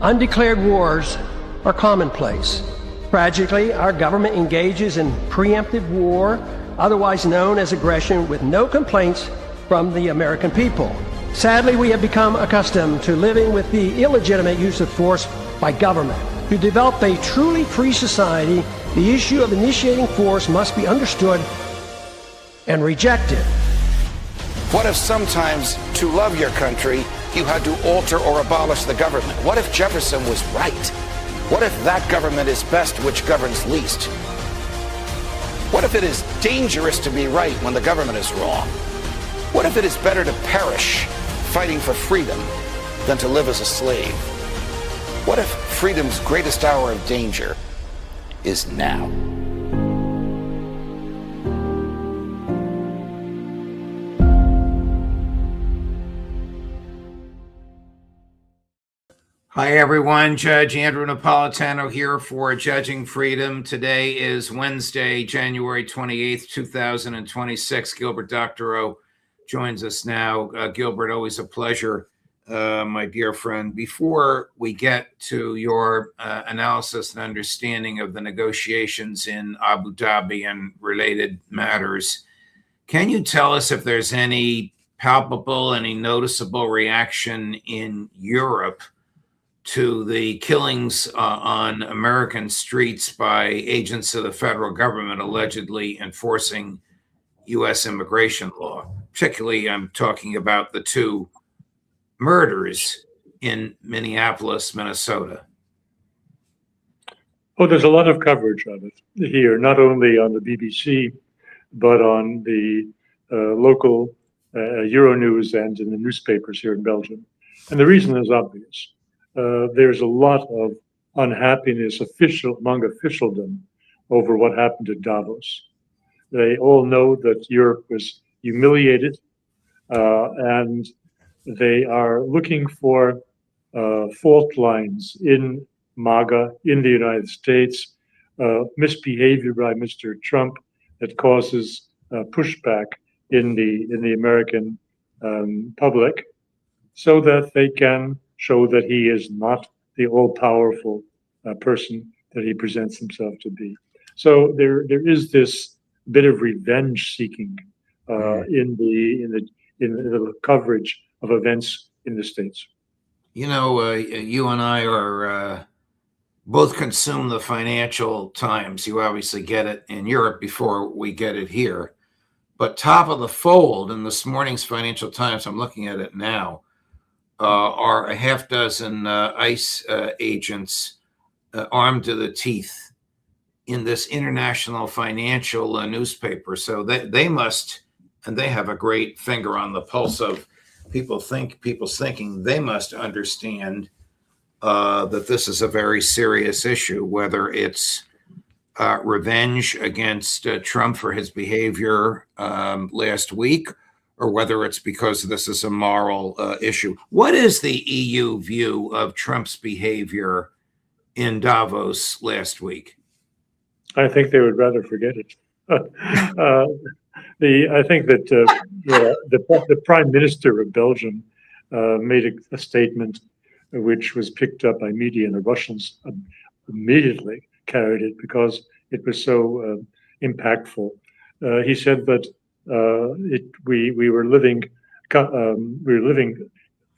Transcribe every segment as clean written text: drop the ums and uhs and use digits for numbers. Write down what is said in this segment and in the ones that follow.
Undeclared wars are commonplace. Tragically, our government engages in preemptive war, otherwise known as aggression, with no complaints from the American people. Sadly, we have become accustomed to living with the illegitimate use of force by government. To develop a truly free society, the issue of initiating force must be understood and rejected. What if sometimes, to love your country, you had to alter or abolish the government? What if Jefferson was right? What if that government is best which governs least? What if it is dangerous to be right when the government is wrong? What if it is better to perish fighting for freedom than to live as a slave? What if freedom's greatest hour of danger is now? Hi, everyone. Judge Andrew Napolitano here for Judging Freedom. Today is Wednesday, January 28th, 2026. Gilbert Doctorow joins us now. Gilbert, always a pleasure, my dear friend. Before we get to your analysis and understanding of the negotiations in Abu Dhabi and related matters, can you tell us if there's any palpable, any noticeable reaction in Europe to the killings on American streets by agents of the federal government allegedly enforcing U.S. immigration law? Particularly, I'm talking about the two murders in Minneapolis, Minnesota. Oh, there's a lot of coverage of it here, not only on the BBC, but on the local Euronews and in the newspapers here in Belgium. And the reason is obvious. There's a lot of unhappiness among officialdom over what happened at Davos. They all know that Europe was humiliated, and they are looking for fault lines in MAGA, in the United States, misbehavior by Mr. Trump that causes pushback in the American public, so that they can show that he is not the all-powerful person that he presents himself to be. So there is this bit of revenge seeking in the coverage of events in the States. You know, you and I are both consume the Financial Times. You obviously get it in Europe before we get it here. But top of the fold in this morning's Financial Times, I'm looking at it now, are a half dozen ICE agents armed to the teeth in this international financial newspaper. So they must, and they have a great finger on the pulse of people's thinking. They must understand that this is a very serious issue, whether it's revenge against Trump for his behavior last week, or whether it's because this is a moral issue. What is the EU view of Trump's behavior in Davos last week? I think they would rather forget it. I think that the Prime Minister of Belgium made a statement which was picked up by media, and the Russians immediately carried it because it was so impactful. He said that we were living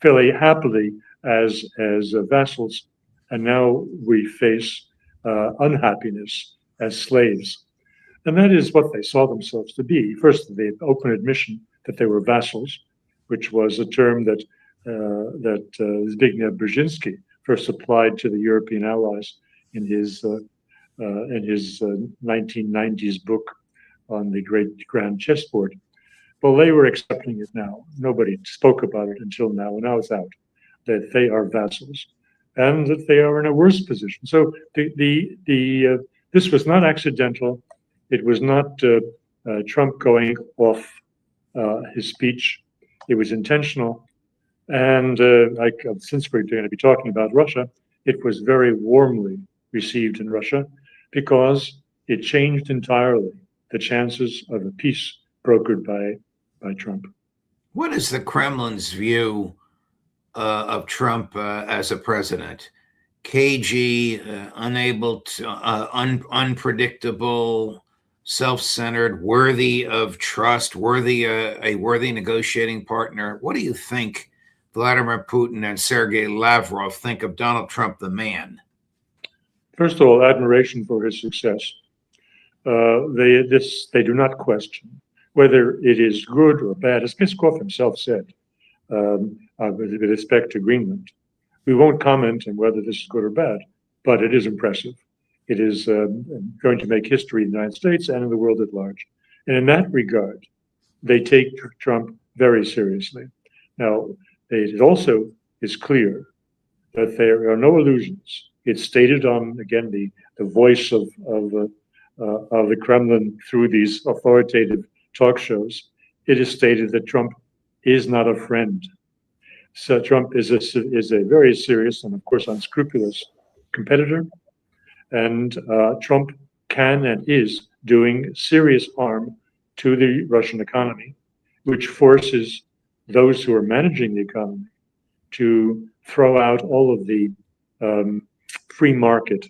fairly happily as vassals, and now we face unhappiness as slaves. And that is what they saw themselves to be. First, the open admission that they were vassals, which was a term that Zbigniew Brzezinski first applied to the European allies in his 1990s book on the Great Grand Chessboard. Well, they were accepting it now. Nobody spoke about it until now, and now it's out that they are vassals and that they are in a worse position. So this was not accidental. It was not Trump going off his speech. It was intentional. And since we're going to be talking about Russia, it was very warmly received in Russia because it changed entirely the chances of a peace brokered by Trump. What is the Kremlin's view of Trump as a president? cagey, unable to, unpredictable, self-centered, worthy of trust, a worthy negotiating partner. What do you think Vladimir Putin and Sergei Lavrov think of Donald Trump, the man? First of all, admiration for his success. They do not question whether it is good or bad. As Peskov himself said, with respect to Greenland, we won't comment on whether this is good or bad, but it is impressive. It is going to make history in the United States and in the world at large. And in that regard, they take Trump very seriously. Now, it also is clear that there are no illusions. It's stated on, again, the voice of the Kremlin through these authoritative talk shows. It is stated that Trump is not a friend. So Trump is a very serious and, of course, unscrupulous competitor. And Trump can and is doing serious harm to the Russian economy, which forces those who are managing the economy to throw out all of the free market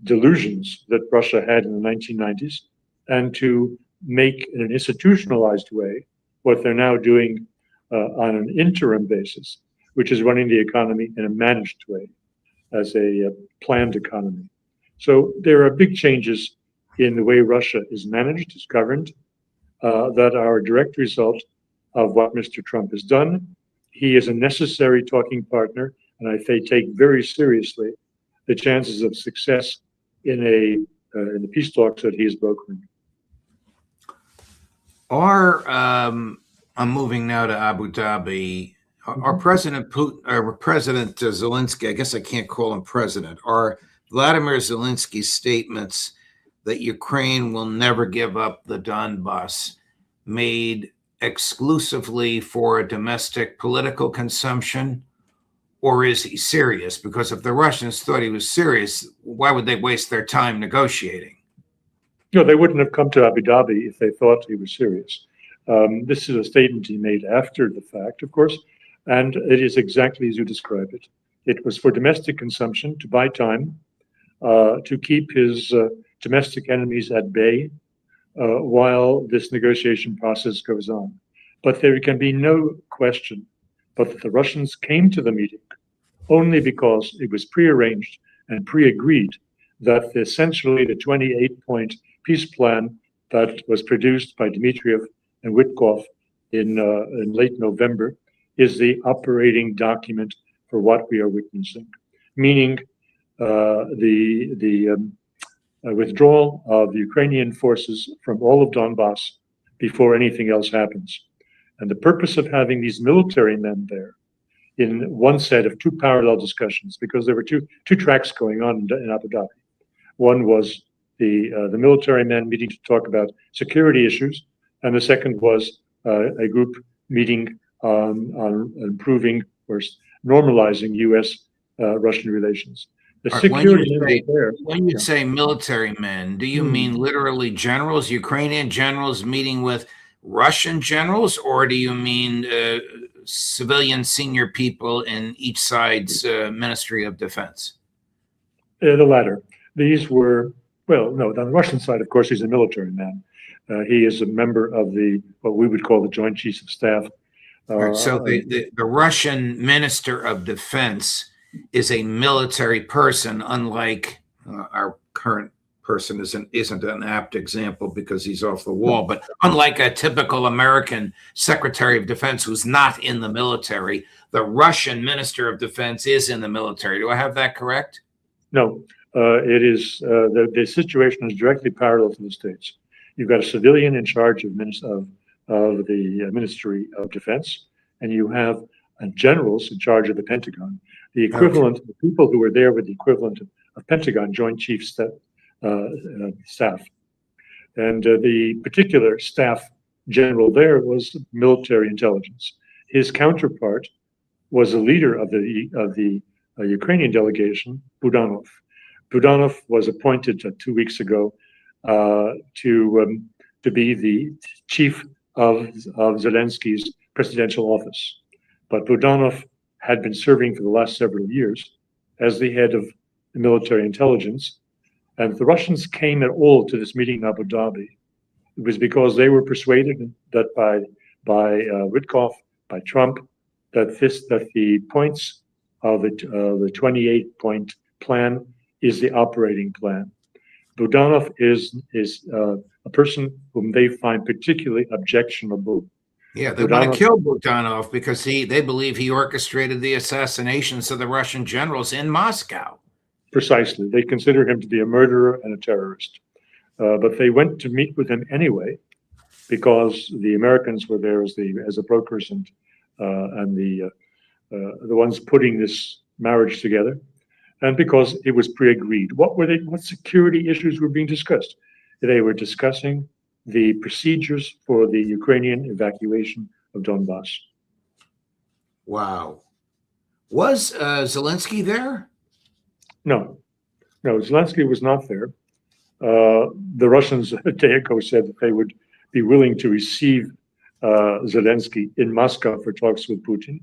delusions that Russia had in the 1990s, and to make in an institutionalized way what they're now doing on an interim basis, which is running the economy in a managed way as a planned economy. So there are big changes in the way Russia is managed, is governed, that are a direct result of what Mr. Trump has done. He is a necessary talking partner, and I take very seriously the chances of success in the peace talks that he is brokering. I'm moving now to Abu Dhabi. Our President Putin, or President Zelensky, I guess I can't call him president, are Vladimir Zelensky's statements that Ukraine will never give up the Donbass made exclusively for domestic political consumption, or is he serious? Because if the Russians thought he was serious, why would they waste their time negotiating? No, they wouldn't have come to Abu Dhabi if they thought he was serious. This is a statement he made after the fact, of course, and it is exactly as you describe it. It was for domestic consumption, to buy time, to keep his domestic enemies at bay while this negotiation process goes on. But there can be no question but that the Russians came to the meeting only because it was prearranged and pre-agreed that essentially the 28-point peace plan that was produced by Dmitriev and Witkoff in late November is the operating document for what we are witnessing, meaning the withdrawal of the Ukrainian forces from all of Donbass before anything else happens. And the purpose of having these military men there in one set of two parallel discussions, because there were two tracks going on in Abu Dhabi. One was the military men meeting to talk about security issues, and the second was a group meeting on improving or normalizing U.S.-Russian relations. The security when you say military men, do you mean literally generals, Ukrainian generals meeting with Russian generals, or do you mean civilian senior people in each side's Ministry of Defense? The latter. These were, well, no, on the Russian side, of course, he's a military man. He is a member of what we would call the Joint Chiefs of Staff. So the Russian Minister of Defense is a military person, unlike our current person isn't an apt example because he's off the wall, but unlike a typical American Secretary of Defense who's not in the military, the Russian Minister of Defense is in the military. Do I have that correct? No, it is the situation is directly parallel to the States. You've got a civilian in charge of the Ministry of Defense, and you have generals in charge of the Pentagon. The equivalent, the people who were there with the equivalent of Pentagon Joint Chiefs staff. And the particular staff general there was military intelligence. His counterpart was the leader of the Ukrainian delegation, Budanov. Budanov was appointed 2 weeks ago to be the chief of Zelensky's presidential office. But Budanov had been serving for the last several years as the head of the military intelligence. And if the Russians came at all to this meeting in Abu Dhabi, it was because they were persuaded that by Witkoff, by Trump, that the points of the 28-point plan is the operating plan. Budanov is a person whom they find particularly objectionable. Yeah, they want to kill Budanov because they believe he orchestrated the assassinations of the Russian generals in Moscow. Precisely. They consider him to be a murderer and a terrorist. But they went to meet with him anyway because the Americans were there as the brokers and the ones putting this marriage together, and because it was pre-agreed. What security issues were being discussed? They were discussing the procedures for the Ukrainian evacuation of Donbass. Wow. Was Zelensky there? No, Zelensky was not there. The Russians a day ago said that they would be willing to receive Zelensky in Moscow for talks with Putin.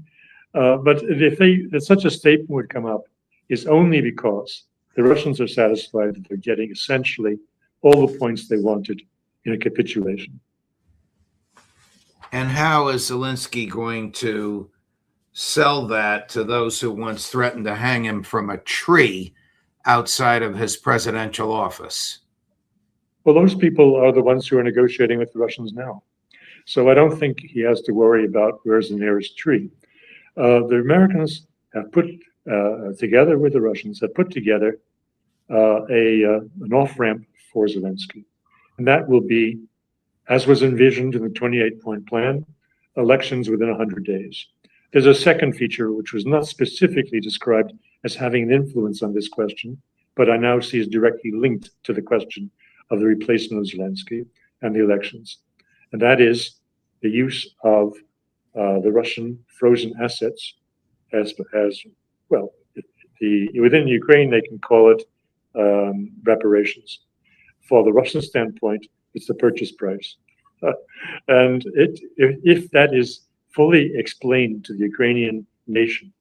But if such a statement would come up, it's only because the Russians are satisfied that they're getting essentially all the points they wanted in a capitulation. And how is Zelensky going to sell that to those who once threatened to hang him from a tree outside of his presidential office? Well, those people are the ones who are negotiating with the Russians now. So I don't think he has to worry about where's the nearest tree. The Americans have put together with the Russians, have put together an off-ramp for Zelensky. And that will be, as was envisioned in the 28-point plan, elections within 100 days. There's a second feature which was not specifically described as having an influence on this question, but I now see is directly linked to the question of the replacement of Zelensky and the elections. And that is the use of the Russian frozen assets as well. Within Ukraine, they can call it reparations. For the Russian standpoint, it's the purchase price. And if that is fully explained to the Ukrainian nation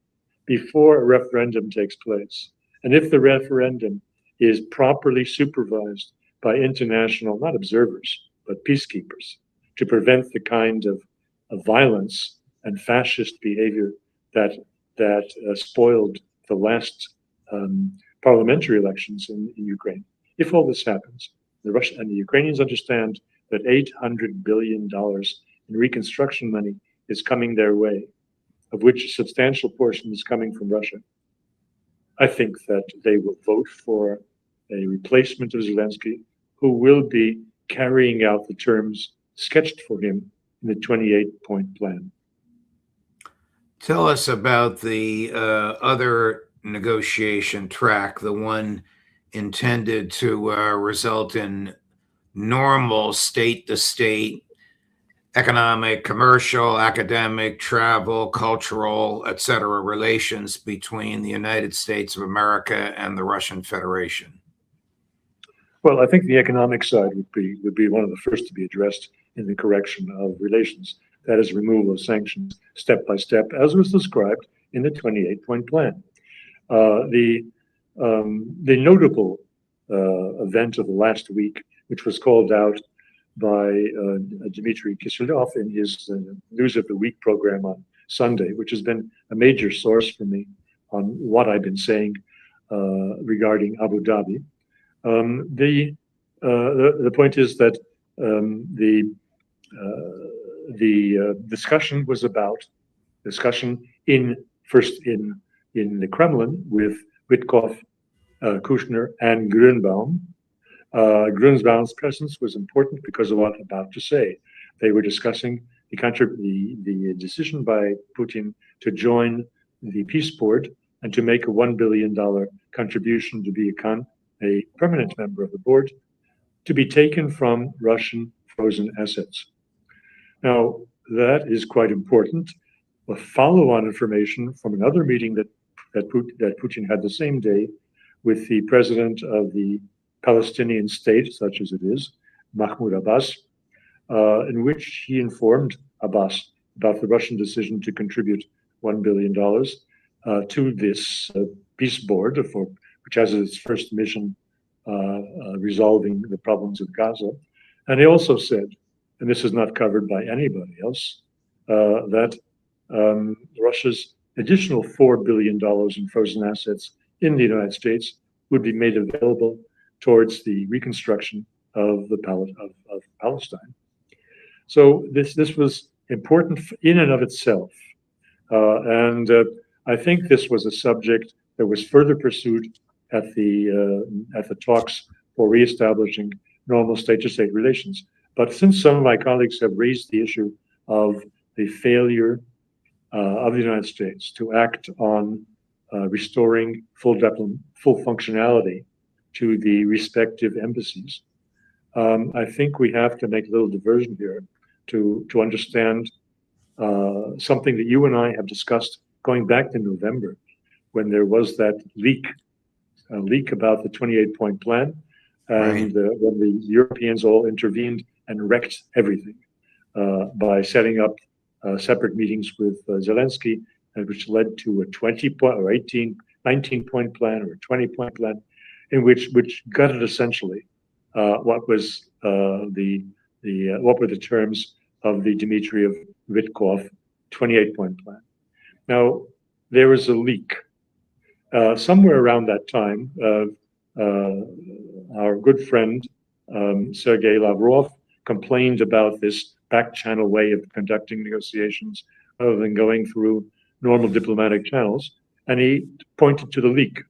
before a referendum takes place, and if the referendum is properly supervised by international, not observers, but peacekeepers, to prevent the kind of violence and fascist behavior that spoiled the last parliamentary elections in Ukraine. If all this happens, the Russians and the Ukrainians understand that $800 billion in reconstruction money is coming their way, of which a substantial portion is coming from Russia. I think that they will vote for a replacement of Zelensky, who will be carrying out the terms sketched for him in the 28-point plan. Tell us about the other negotiation track, the one intended to result in normal state-to-state economic, commercial, academic, travel, cultural, etc. relations between the United States of America and the Russian Federation. Well, I think the economic side would be one of the first to be addressed in the correction of relations. That is, removal of sanctions step by step, as was described in the 28-point plan. The notable event of the last week, which was called out by Dmitry Kiselyov in his News of the Week program on Sunday, which has been a major source for me on what I've been saying regarding Abu Dhabi. The point is that the discussion was about first in the Kremlin with Witkoff, Kushner, and Grünbaum. Grünbaum's presence was important because of what I'm about to say. They were discussing the decision by Putin to join the Peace Board and to make a $1 billion contribution to be a permanent member of the board, to be taken from Russian frozen assets. Now, that is quite important. A follow-on information from another meeting that Putin had the same day with the president of the Palestinian state, such as it is, Mahmoud Abbas, in which he informed Abbas about the Russian decision to contribute $1 billion, to this peace board, which has its first mission resolving the problems of Gaza. And he also said, and this is not covered by anybody else, that Russia's additional $4 billion in frozen assets in the United States would be made available towards the reconstruction of Palestine. So this was important in and of itself. And I think this was a subject that was further pursued at the talks for reestablishing normal state-to-state relations. But since some of my colleagues have raised the issue of the failure of the United States to act on restoring full functionality to the respective embassies, I think we have to make a little diversion here to understand something that you and I have discussed going back to November, when there was that leak about the 28-point plan, and when the Europeans all intervened and wrecked everything by setting up separate meetings with Zelensky, which led to a 20-point or 19-point plan or a 20-point plan, in which gutted essentially what were the terms of the Dmitriev-Witkoff 28-point plan. Now, there was a leak. Somewhere around that time, our good friend, Sergei Lavrov, complained about this back-channel way of conducting negotiations rather than going through normal diplomatic channels, and he pointed to the leak.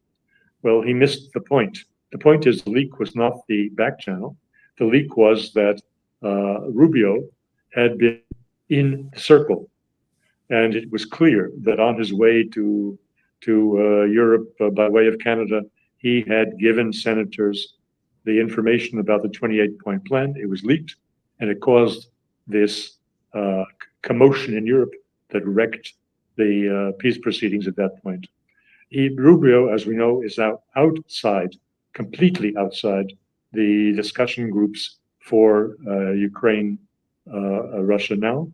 Well, he missed the point. The point is the leak was not the back channel. The leak was that Rubio had been in the circle, and it was clear that on his way to Europe by way of Canada, he had given senators the information about the 28-point plan. It was leaked, and it caused this commotion in Europe that wrecked the peace proceedings at that point. Rubio, as we know, is now completely outside the discussion groups for Ukraine, Russia now.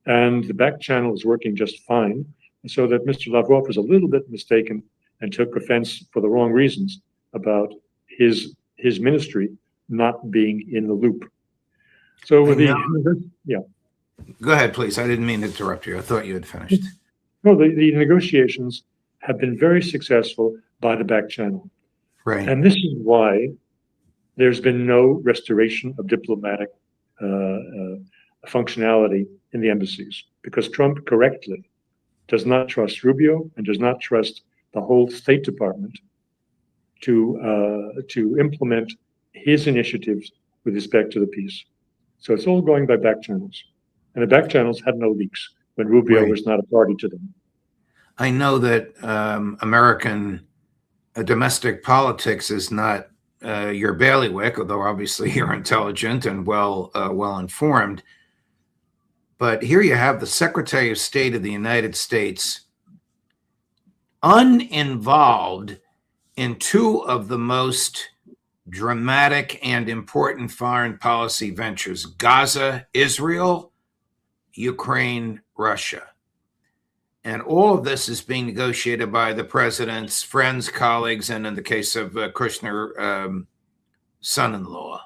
And the back channel is working just fine. So that Mr. Lavrov was a little bit mistaken and took offense for the wrong reasons about his ministry not being in the loop. So yeah. Go ahead, please. I didn't mean to interrupt you. I thought you had finished. No, the negotiations have been very successful by the back channel. Right. And this is why there's been no restoration of diplomatic functionality in the embassies, because Trump correctly does not trust Rubio and does not trust the whole State Department to implement his initiatives with respect to the peace. So it's all going by back channels. And the back channels had no leaks when Rubio was not a party to them. I know that American domestic politics is not your bailiwick, although obviously you're intelligent and well informed. But here you have the Secretary of State of the United States uninvolved in two of the most dramatic and important foreign policy ventures: Gaza, Israel, Ukraine, Russia. And all of this is being negotiated by the president's friends, colleagues, and in the case of Kushner, son-in-law.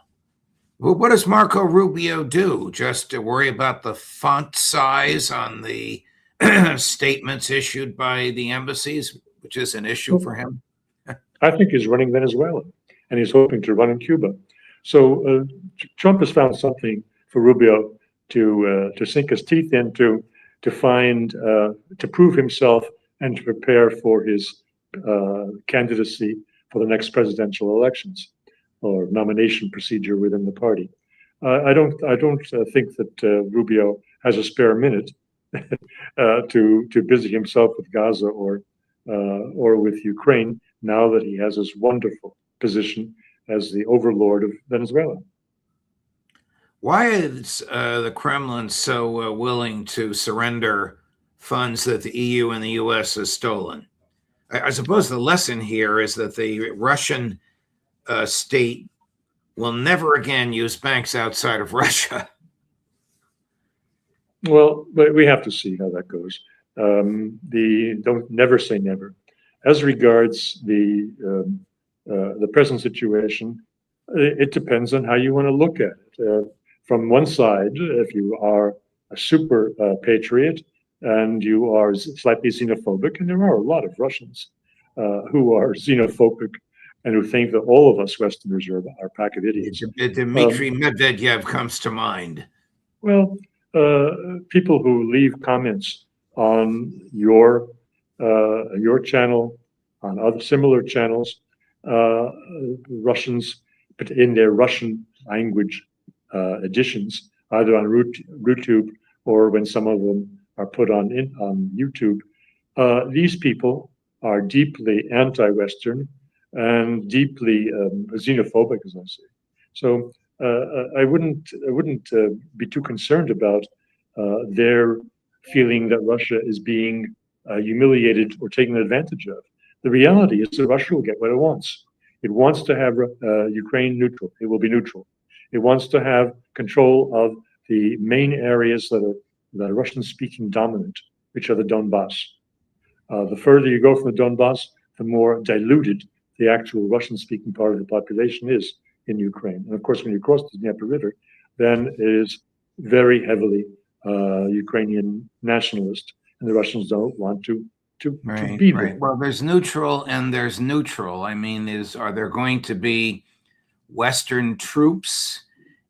Well, what does Marco Rubio do? Just to worry about the font size on the statements issued by the embassies, which is an issue for him? I think he's running Venezuela, and he's hoping to run in Cuba. So Trump has found something for Rubio to sink his teeth into, to find, to prove himself, and to prepare for his candidacy for the next presidential elections or nomination procedure within the party. I don't think that Rubio has a spare minute to busy himself with Gaza or with Ukraine now that he has this wonderful position as the overlord of Venezuela. Why is the Kremlin so willing to surrender funds that the EU and the US has stolen? I suppose the lesson here is that the Russian state will never again use banks outside of Russia. Well, but we have to see how that goes. Don't never say never. As regards the present situation, it depends on how you want to look at it. From one side, if you are a super patriot and you are slightly xenophobic, and there are a lot of Russians who are xenophobic and who think that all of us Westerners are a pack of idiots. Dmitry Medvedev comes to mind. Well, people who leave comments on your channel, on other similar channels, Russians, but in their Russian language editions, either on YouTube or when some of them are put on YouTube. These people are deeply anti-Western and deeply xenophobic, as I say. So I wouldn't be too concerned about their feeling that Russia is being humiliated or taken advantage of. The reality is that Russia will get what it wants. It wants to have Ukraine neutral. It will be neutral. It wants to have control of the main areas that are Russian-speaking dominant, which are the Donbass. The further you go from the Donbass, the more diluted the actual Russian-speaking part of the population is in Ukraine. And of course, when you cross the Dnieper River, then it is very heavily Ukrainian nationalist, and the Russians don't want to be there. Right. Well, there's neutral and there's neutral. I mean, are there going to be Western troops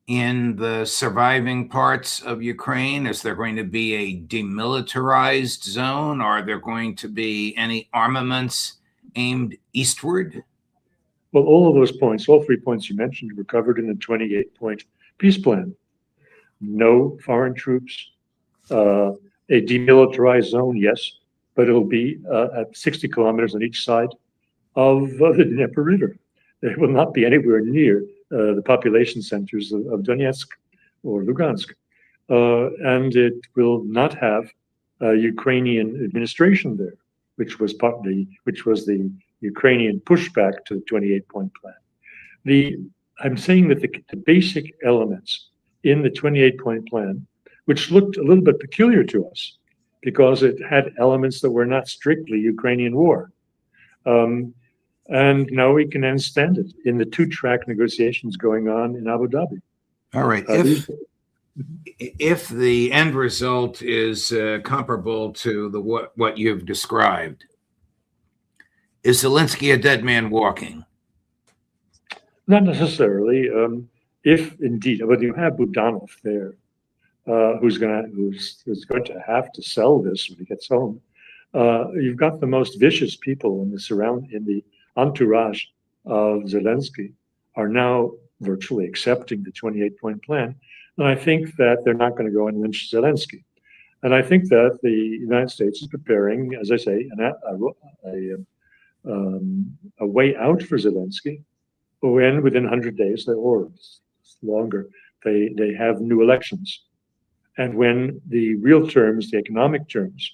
in the surviving parts of Ukraine? Is there going to be a demilitarized zone? Are there going to be any armaments aimed eastward? Well, all of those points, all 3 points you mentioned, were covered in the 28-point peace plan. No foreign troops, a demilitarized zone, yes, but it'll be at 60 kilometers on each side of the Dnieper River. It will not be anywhere near the population centers of Donetsk or Lugansk. And it will not have Ukrainian administration there, which was the Ukrainian pushback to the 28-point plan. I'm saying that the basic elements in the 28-point plan, which looked a little bit peculiar to us because it had elements that were not strictly Ukrainian war. And now we can understand it in the two-track negotiations going on in Abu Dhabi. All right. If the end result is comparable to what you've described, is Zelensky a dead man walking? Not necessarily. If indeed, but you have Budanov there, who's going to have to sell this when he gets home. You've got the most vicious people in the entourage of Zelensky are now virtually accepting the 28-point plan. And I think that they're not going to go and lynch Zelensky. And I think that the United States is preparing, as I say, a way out for Zelensky when within 100 days, or longer, they have new elections. And when the real terms, the economic terms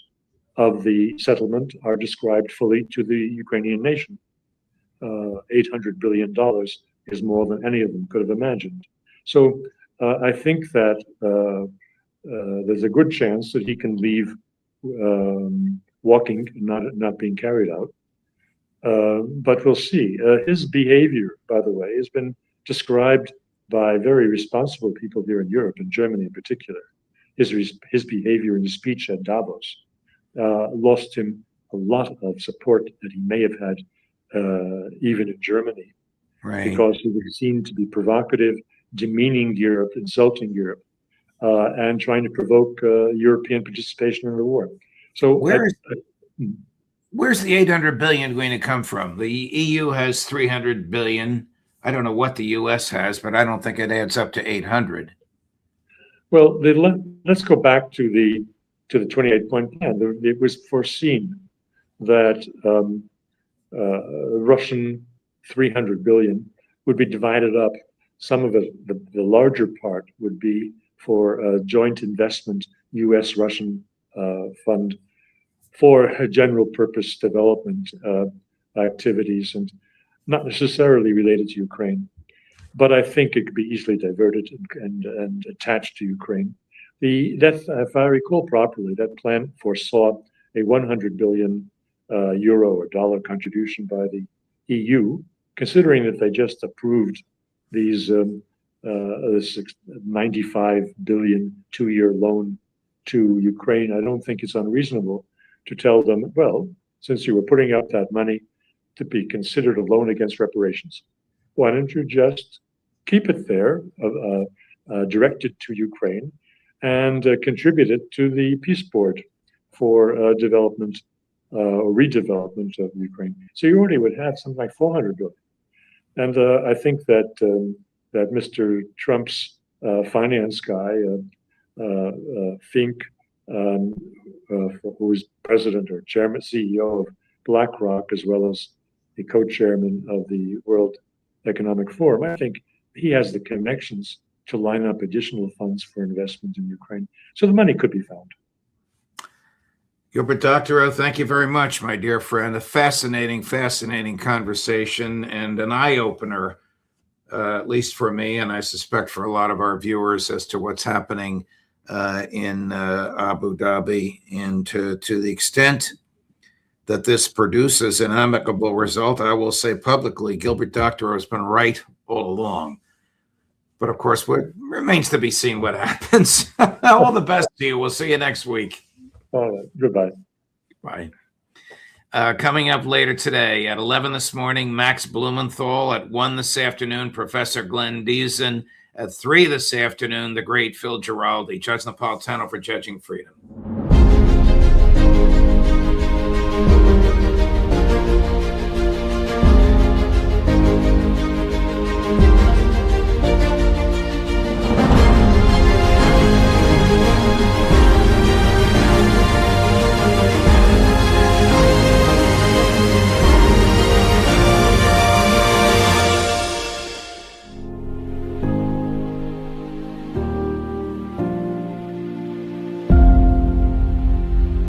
of the settlement are described fully to the Ukrainian nation. $800 billion is more than any of them could have imagined. So I think that there's a good chance that he can leave walking, not being carried out. But we'll see. His behavior, by the way, has been described by very responsible people here in Europe, in Germany in particular. His behavior in the speech at Davos lost him a lot of support that he may have had even in Germany, right? Because he was seen to be provocative, demeaning Europe, insulting Europe, and trying to provoke European participation in the war. So where's the 800 billion going to come from? The EU has 300 billion. I don't know what the US has, but I don't think it adds up to 800. Well, let's go back to the 28-point plan. It was foreseen that Russian 300 billion would be divided up. Some of it, the larger part, would be for a joint investment US-Russian fund for general purpose development activities, and not necessarily related to Ukraine. But I think it could be easily diverted and attached to Ukraine. If I recall properly, that plan foresaw a 100 billion euro or dollar contribution by the EU, considering that they just approved these this 95 billion 2-year loan to Ukraine. I don't think it's unreasonable to tell them, well, since you were putting up that money to be considered a loan against reparations, why don't you just keep it there, directed to Ukraine, and contribute it to the peace board for development or redevelopment of Ukraine. So you already would have something like 400 billion. And I think that that Mr. Trump's finance guy, Fink, who is president or chairman, CEO of BlackRock, as well as the co-chairman of the World Economic Forum, I think he has the connections to line up additional funds for investment in Ukraine. So the money could be found. Gilbert Doctorow, thank you very much, my dear friend. A fascinating, fascinating conversation and an eye-opener, at least for me, and I suspect for a lot of our viewers, as to what's happening in Abu Dhabi, and to the extent that this produces an amicable result. I will say publicly, Gilbert Doctorow has been right all along. But of course, what remains to be seen what happens. All the best to you. We'll see you next week. All right. Goodbye. Bye. Coming up later today at 11 this morning, Max Blumenthal. At 1 this afternoon, Professor Glenn Deason. At 3 this afternoon, the great Phil Giraldi, Judge Napolitano for Judging Freedom.